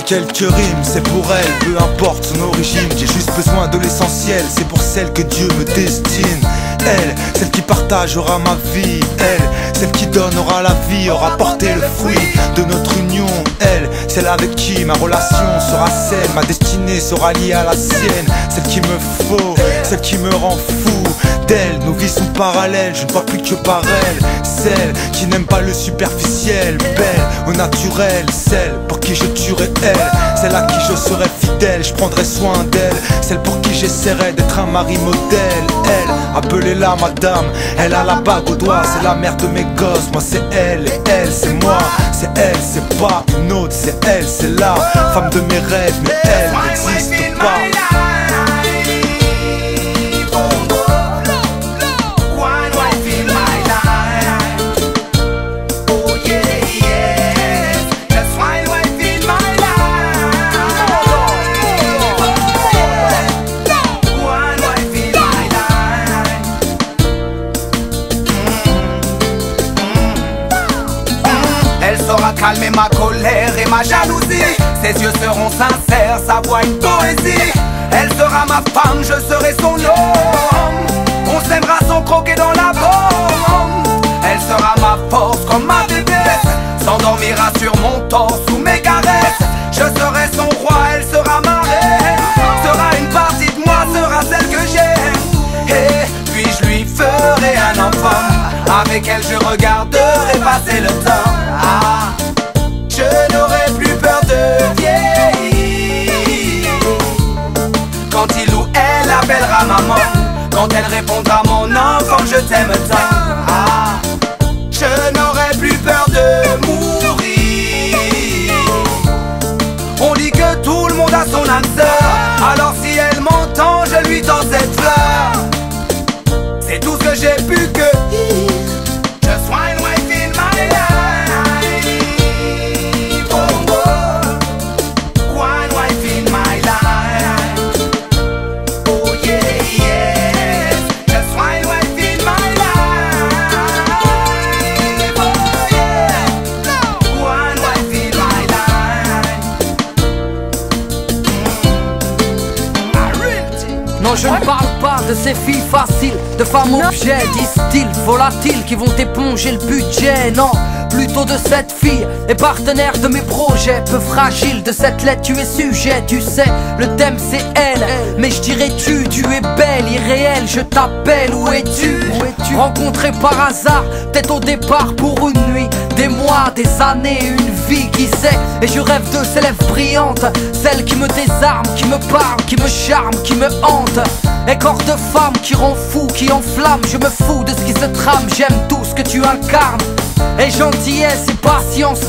quelques rimes, c'est pour elle, peu importe son origine. J'ai juste besoin de l'essentiel, c'est pour celle que Dieu me destine. Elle, celle qui partagera ma vie. Elle, celle qui donnera la vie, aura porté le fruit de notre union. Elle, celle avec qui ma relation sera saine, ma destinée sera liée à la sienne. Celle qui me faut, celle qui me rend fou. D'elle, nos vies sont parallèles, je ne vois plus que par elle. Celle qui n'aime pas le superficiel, belle au naturel. Celle pour qui je tuerai elle, celle à qui je serai fidèle, je prendrai soin d'elle. Celle pour qui j'essaierai d'être un mari modèle. Elle, appelez-la madame, elle a la bague au doigt. C'est la mère de mes gosses, moi c'est elle. Et elle c'est moi, c'est elle, c'est pas une autre. C'est elle, c'est la femme de mes rêves. Mais elle n'existe pas. Elle saura calmer ma colère et ma jalousie. Ses yeux seront sincères, sa voix une poésie. Elle sera ma femme, je serai son homme. On s'aimera sans croquer dans la bombe. Elle sera ma force comme ma bébé, s'endormira sur mon torse sous mes caresses. Je serai son roi, elle sera ma reine. Sera une partie de moi, sera celle que j'aime. Et puis je lui ferai un enfant. Avec elle je regarderai passer le temps. Ah, je n'aurai plus peur de vieillir. Quand il ou elle appellera maman, quand elle répondra mon enfant je t'aime tant. Ah, je n'aurai plus peur de mourir. On dit que tout le monde a son âme sœur. Alors si elle m'entend je lui tends cette fleur. C'est tout ce que j'ai pu cueillir. Just one wife in my life. Oh, oh. One wife in my life. Oh yeah, yeah. Just one wife in my life. Oh yeah. One wife in my life. Non, je ne parle pas de ces filles faciles, de femmes objets, disent-ils, volatiles, qui vont éponger le budget. Non, plutôt de cette fille, et partenaire de mes projets, peu fragile. De cette lettre tu es sujet, tu sais, le thème c'est elle. Mais je dirais tu es belle, irréelle, je t'appelle, où es-tu? Rencontré par hasard, peut-être au départ pour une nuit, des mois, des années, une vie, qui sait. Et je rêve de ces lèvres brillantes, celles qui me désarment, qui me parlent, qui me charment, qui me hantent. Et corps de femme qui rend fou, qui enflamme. Je me fous de ce qui se trame, j'aime tout ce que tu incarnes. Et gentillesse et patience,